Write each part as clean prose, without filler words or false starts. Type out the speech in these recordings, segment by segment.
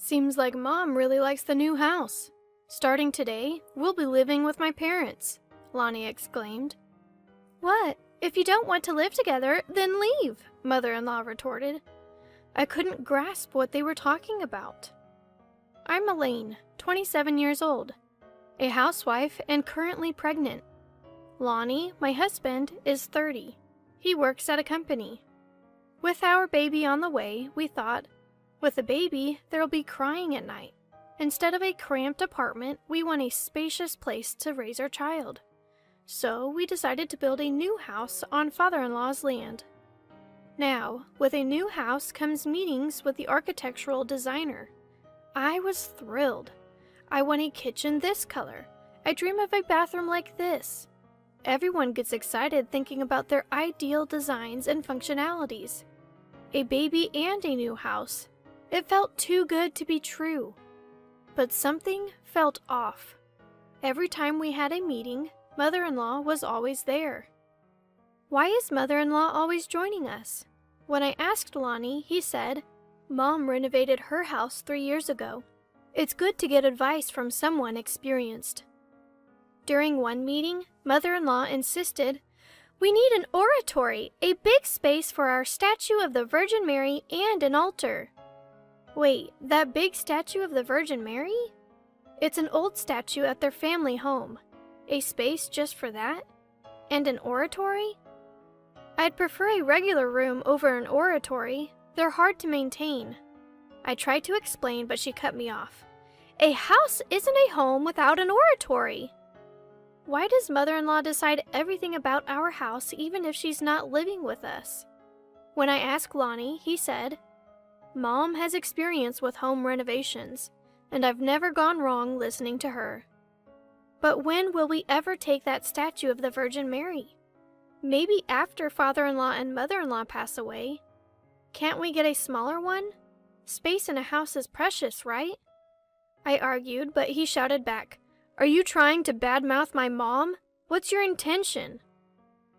Seems like Mom really likes the new house. Starting today, we'll be living with my parents, Lonnie exclaimed. What? If you don't want to live together, then leave, Mother-in-law retorted. I couldn't grasp what they were talking about. I'm Elaine, 27 years old, a housewife and currently pregnant. Lonnie, my husband, is 30. He works at a company. With our baby on the way, we thought, with a baby, there'll be crying at night. Instead of a cramped apartment, we want a spacious place to raise our child. So we decided to build a new house on father-in-law's land. Now, with a new house comes meetings with the architectural designer. I was thrilled. I want a kitchen this color. I dream of a bathroom like this. Everyone gets excited thinking about their ideal designs and functionalities. A baby and a new house. It felt too good to be true. But something felt off. Every time we had a meeting, Mother-in-law was always there. Why is Mother-in-law always joining us? When I asked Lonnie, he said, Mom renovated her house 3 years ago. It's good to get advice from someone experienced. During one meeting, Mother-in-law insisted, we need an oratory, a big space for our statue of the Virgin Mary and an altar. Wait, that big statue of the Virgin Mary? It's an old statue at their family home. A space just for that? And an oratory? I'd prefer a regular room over an oratory. They're hard to maintain. I tried to explain, but she cut me off. A house isn't a home without an oratory. Why does Mother-in-law decide everything about our house even if she's not living with us? When I asked Lonnie, he said, Mom has experience with home renovations, and I've never gone wrong listening to her. But when will we ever take that statue of the Virgin Mary? Maybe after father-in-law and mother-in-law pass away. Can't we get a smaller one? Space in a house is precious, right? I argued, but he shouted back, Are you trying to badmouth my mom? What's your intention?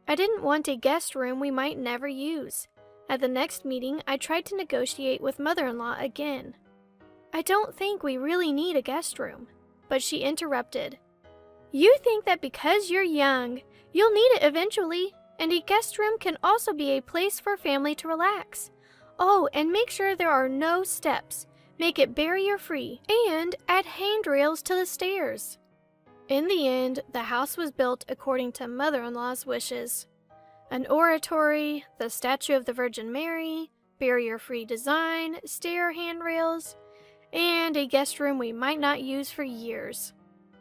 I didn't want a guest room we might never use. At the next meeting, I tried to negotiate with mother-in-law again. I don't think we really need a guest room, but she interrupted. You think that because you're young, you'll need it eventually, and a guest room can also be a place for family to relax. Oh, and make sure there are no steps. Make it barrier-free, and add handrails to the stairs. In the end, the house was built according to mother-in-law's wishes. An oratory, the statue of the Virgin Mary, barrier-free design, stair handrails, and a guest room we might not use for years.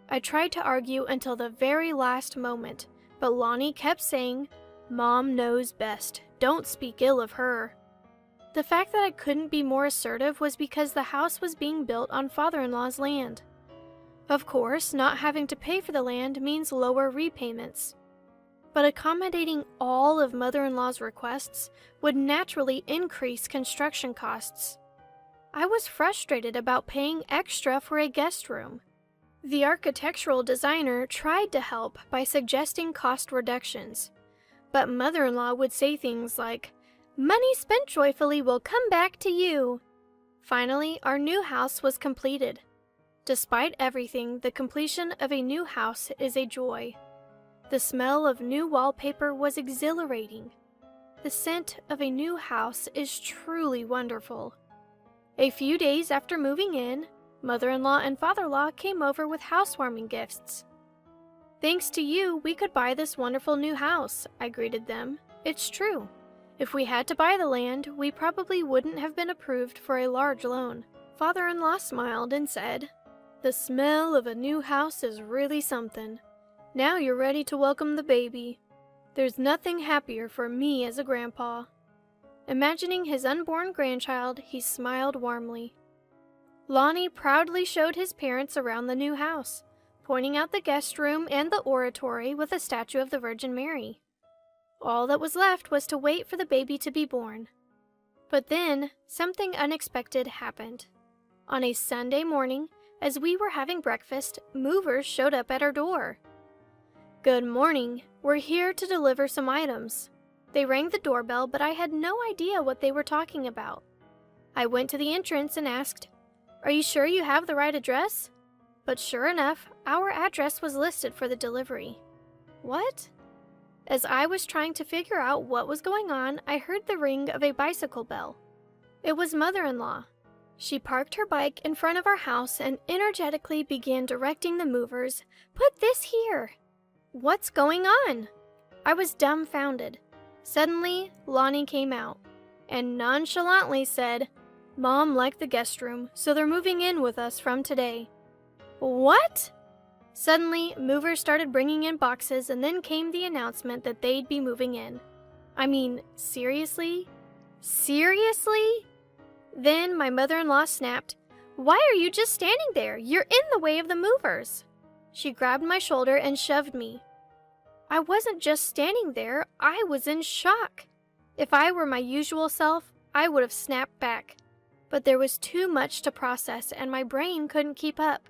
I tried to argue until the very last moment, but Lonnie kept saying, Mom knows best. Don't speak ill of her. The fact that I couldn't be more assertive was because the house was being built on father-in-law's land. Of course, not having to pay for the land means lower repayments. But accommodating all of mother-in-law's requests would naturally increase construction costs. I was frustrated about paying extra for a guest room. The architectural designer tried to help by suggesting cost reductions, but mother-in-law would say things like, Money spent joyfully will come back to you. Finally, our new house was completed. Despite everything, the completion of a new house is a joy. The smell of new wallpaper was exhilarating. The scent of a new house is truly wonderful. A few days after moving in, mother-in-law and father-in-law came over with housewarming gifts. Thanks to you, we could buy this wonderful new house, I greeted them. It's true. If we had to buy the land, we probably wouldn't have been approved for a large loan. Father-in-law smiled and said, The smell of a new house is really something. Now you're ready to welcome the baby. There's nothing happier for me as a grandpa. Imagining his unborn grandchild, he smiled warmly. Lonnie proudly showed his parents around the new house, pointing out the guest room and the oratory with a statue of the Virgin Mary. All that was left was to wait for the baby to be born. But then, something unexpected happened. On a Sunday morning, as we were having breakfast, movers showed up at our door. Good morning. We're here to deliver some items. They rang the doorbell, but I had no idea what they were talking about. I went to the entrance and asked, Are you sure you have the right address? But sure enough, our address was listed for the delivery. What? As I was trying to figure out what was going on, I heard the ring of a bicycle bell. It was mother-in-law. She parked her bike in front of our house and energetically began directing the movers. Put this here. What's going on? I was dumbfounded. Suddenly, Lonnie came out and nonchalantly said, Mom liked the guest room, so they're moving in with us from today. What? Suddenly, movers started bringing in boxes, and then came the announcement that they'd be moving in. I mean, seriously? Seriously? Then my mother-in-law snapped, Why are you just standing there? You're in the way of the movers. She grabbed my shoulder and shoved me. I wasn't just standing there, I was in shock. If I were my usual self, I would have snapped back. But there was too much to process, and my brain couldn't keep up.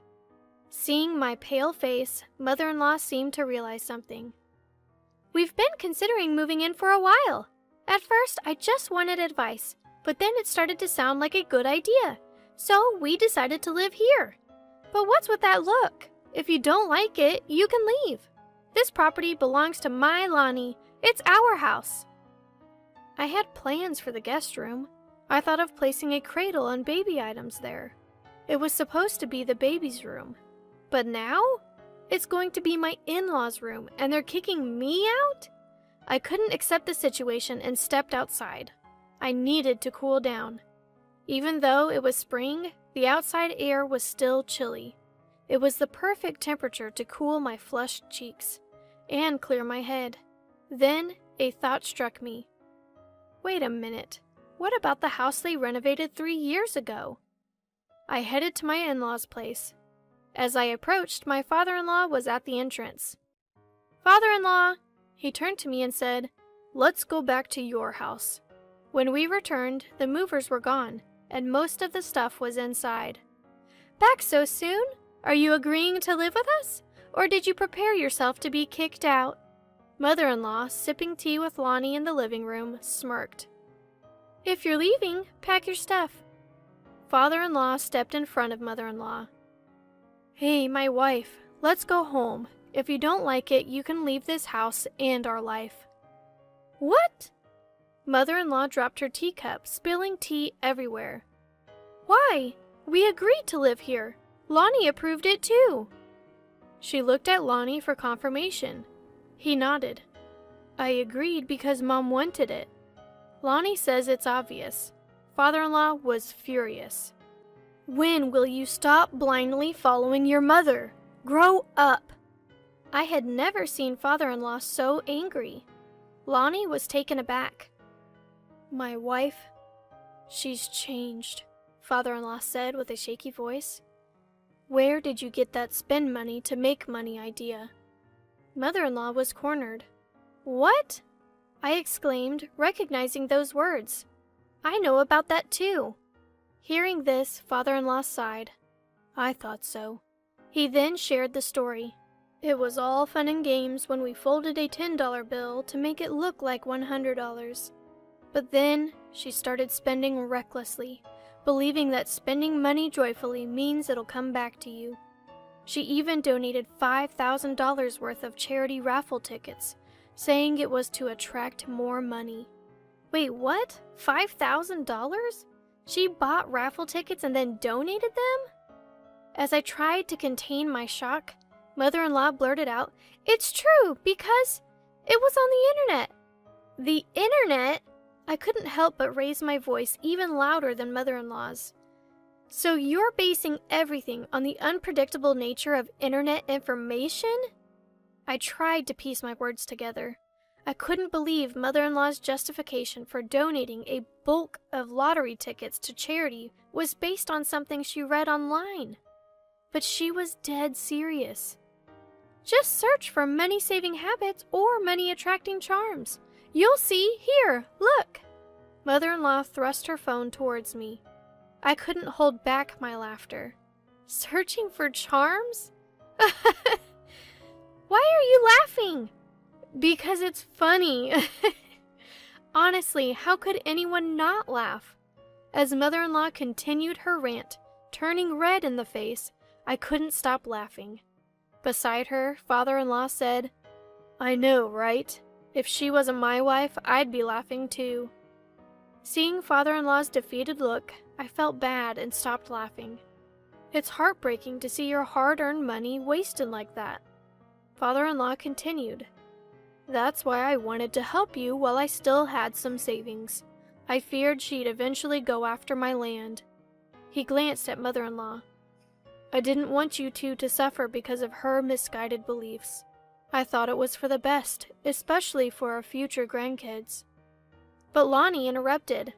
Seeing my pale face, mother-in-law seemed to realize something. We've been considering moving in for a while. At first, I just wanted advice, but then it started to sound like a good idea. So we decided to live here. But what's with that look? If you don't like it, you can leave. This property belongs to my Lonnie. It's our house. I had plans for the guest room. I thought of placing a cradle and baby items there. It was supposed to be the baby's room. But now, it's going to be my in-laws' room, and they're kicking me out? I couldn't accept the situation and stepped outside. I needed to cool down. Even though it was spring, the outside air was still chilly. It was the perfect temperature to cool my flushed cheeks and clear my head. Then a thought struck me. Wait a minute. What about the house they renovated 3 years ago? I headed to my in-laws' place. As I approached, my father-in-law was at the entrance. Father-in-law, he turned to me and said, Let's go back to your house. When we returned, the movers were gone, and most of the stuff was inside. Back so soon? Are you agreeing to live with us? Or did you prepare yourself to be kicked out? Mother-in-law, sipping tea with Lonnie in the living room, smirked. If you're leaving, pack your stuff. Father-in-law stepped in front of mother-in-law. Hey, my wife, let's go home. If you don't like it, you can leave this house and our life. What? Mother-in-law dropped her teacup, spilling tea everywhere. Why? We agreed to live here. Lonnie approved it too. She looked at Lonnie for confirmation. He nodded. I agreed because Mom wanted it. Lonnie says it's obvious. Father-in-law was furious. When will you stop blindly following your mother? Grow up! I had never seen father-in-law so angry. Lonnie was taken aback. My wife? She's changed, father-in-law said with a shaky voice. Where did you get that spend money to make money idea? Mother-in-law was cornered. What? I exclaimed, recognizing those words. I know about that too. Hearing this, father-in-law sighed. I thought so. He then shared the story. It was all fun and games when we folded a $10 bill to make it look like $100. But then she started spending recklessly, believing that spending money joyfully means it'll come back to you. She even donated $5,000 worth of charity raffle tickets, saying it was to attract more money. Wait, what? $5,000? She bought raffle tickets and then donated them? As I tried to contain my shock, mother-in-law blurted out, It's true, because it was on the internet. The internet? I couldn't help but raise my voice even louder than mother-in-law's. So you're basing everything on the unpredictable nature of internet information? I tried to piece my words together. I couldn't believe mother-in-law's justification for donating a bulk of lottery tickets to charity was based on something she read online. But she was dead serious. Just search for money-saving habits or money-attracting charms. You'll see. Here, look. Mother-in-law thrust her phone towards me. I couldn't hold back my laughter. Searching for charms? Why are you laughing? Because it's funny. Honestly, how could anyone not laugh? As mother-in-law continued her rant, Turning red in the face, I couldn't stop laughing. Beside her, father-in-law said, "I know, right? If she wasn't my wife, I'd be laughing too." Seeing father-in-law's defeated look, I felt bad and stopped laughing. It's heartbreaking to see your hard-earned money wasted like that. Father-in-law continued, "That's why I wanted to help you while I still had some savings. I feared she'd eventually go after my land." He glanced at mother-in-law. "I didn't want you two to suffer because of her misguided beliefs. I thought it was for the best, especially for our future grandkids." But Lonnie interrupted.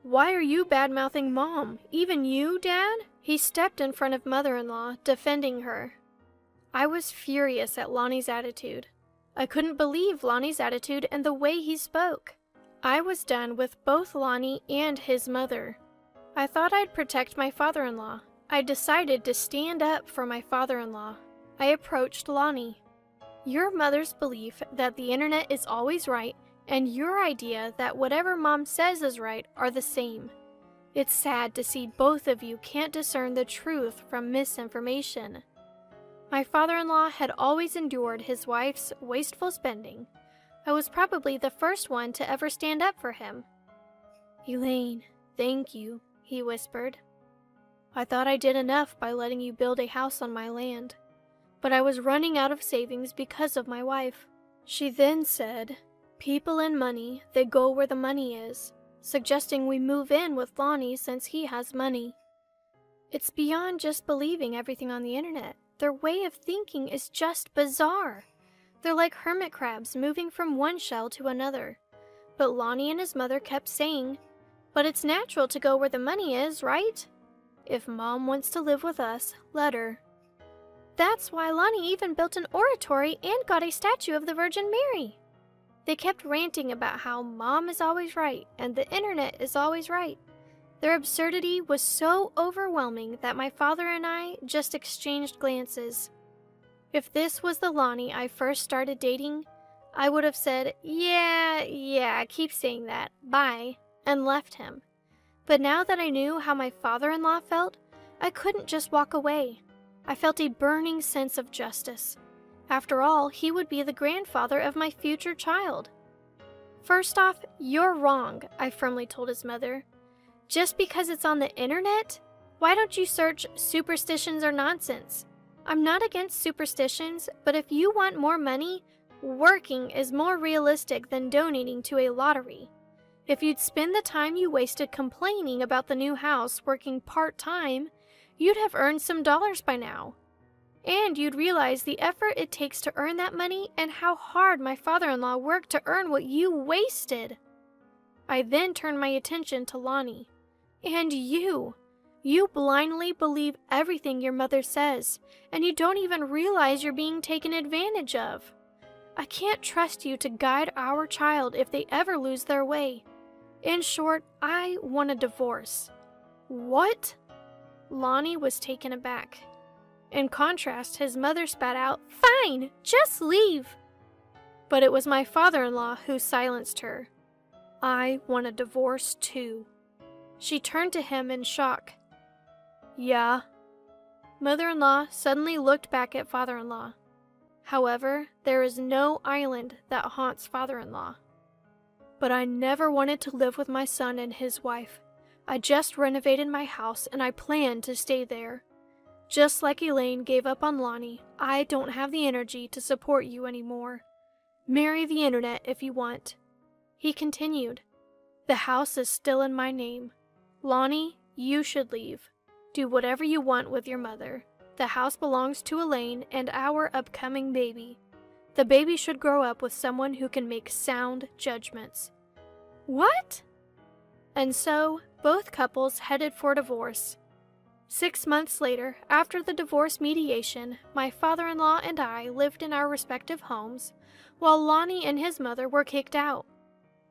"Why are you bad-mouthing Mom? Even you, Dad?" He stepped in front of mother-in-law, defending her. I was furious at Lonnie's attitude. I couldn't believe Lonnie's attitude and the way he spoke. I was done with both Lonnie and his mother. I thought I'd protect my father-in-law. I decided to stand up for my father-in-law. I approached Lonnie. "Your mother's belief that the internet is always right and your idea that whatever Mom says is right are the same. It's sad to see both of you can't discern the truth from misinformation." My father-in-law had always endured his wife's wasteful spending. I was probably the first one to ever stand up for him. "Elaine, thank you," he whispered. "I thought I did enough by letting you build a house on my land, but I was running out of savings because of my wife." She then said, "People and money, they go where the money is," suggesting we move in with Lonnie since he has money. It's beyond just believing everything on the internet. Their way of thinking is just bizarre. They're like hermit crabs moving from one shell to another. But Lonnie and his mother kept saying, "But it's natural to go where the money is, right? If Mom wants to live with us, let her." That's why Lonnie even built an oratory and got a statue of the Virgin Mary. They kept ranting about how Mom is always right and the internet is always right. Their absurdity was so overwhelming that my father and I just exchanged glances. If this was the Lonnie I first started dating, I would have said, yeah, keep saying that, bye, and left him. But now that I knew how my father-in-law felt, I couldn't just walk away. I felt a burning sense of justice. After all, he would be the grandfather of my future child. "First off, you're wrong," I firmly told his mother. "Just because it's on the internet? Why don't you search superstitions or nonsense? I'm not against superstitions, but if you want more money, working is more realistic than donating to a lottery. If you'd spend the time you wasted complaining about the new house working part-time, you'd have earned some dollars by now. And you'd realize the effort it takes to earn that money and how hard my father-in-law worked to earn what you wasted." I then turned my attention to Lonnie. "And you blindly believe everything your mother says, and you don't even realize you're being taken advantage of. I can't trust you to guide our child if they ever lose their way. In short, I want a divorce." "What?" Lonnie was taken aback. In contrast, his mother spat out, "Fine, just leave." But it was my father-in-law who silenced her. "I want a divorce too." She turned to him in shock. "Yeah." Mother-in-law suddenly looked back at father-in-law. However, there is no island that haunts father-in-law. "But I never wanted to live with my son and his wife. I just renovated my house and I plan to stay there. Just like Elaine gave up on Lonnie, I don't have the energy to support you anymore. Marry the internet if you want." He continued, "The house is still in my name. Lonnie, you should leave. Do whatever you want with your mother. The house belongs to Elaine and our upcoming baby. The baby should grow up with someone who can make sound judgments." What? And so, both couples headed for divorce. 6 months later, after the divorce mediation, my father-in-law and I lived in our respective homes, while Lonnie and his mother were kicked out.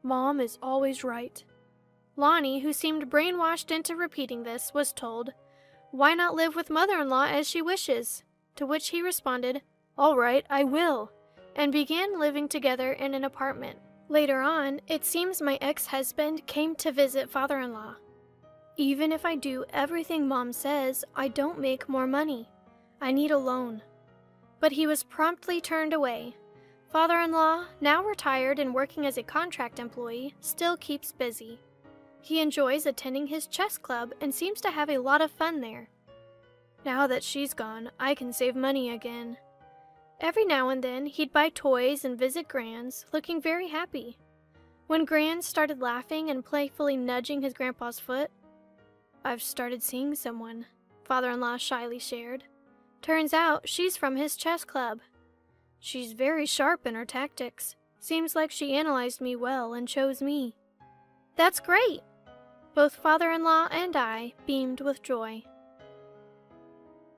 Mom is always right. Lonnie, who seemed brainwashed into repeating this, was told, "Why not live with mother-in-law as she wishes?" To which he responded, "All right, I will," and began living together in an apartment. Later on, it seems my ex-husband came to visit father-in-law. Even if I do everything Mom says, I don't make more money. I need a loan. But he was promptly turned away. Father-in-law, now retired and working as a contract employee, still keeps busy. He enjoys attending his chess club and seems to have a lot of fun there. Now that she's gone, I can save money again. Every now and then, he'd buy toys and visit Gran's, looking very happy. When Gran started laughing and playfully nudging his grandpa's foot, "I've started seeing someone," father-in-law shyly shared. "Turns out she's from his chess club. She's very sharp in her tactics. Seems like she analyzed me well and chose me." "That's great!" Both father-in-law and I beamed with joy.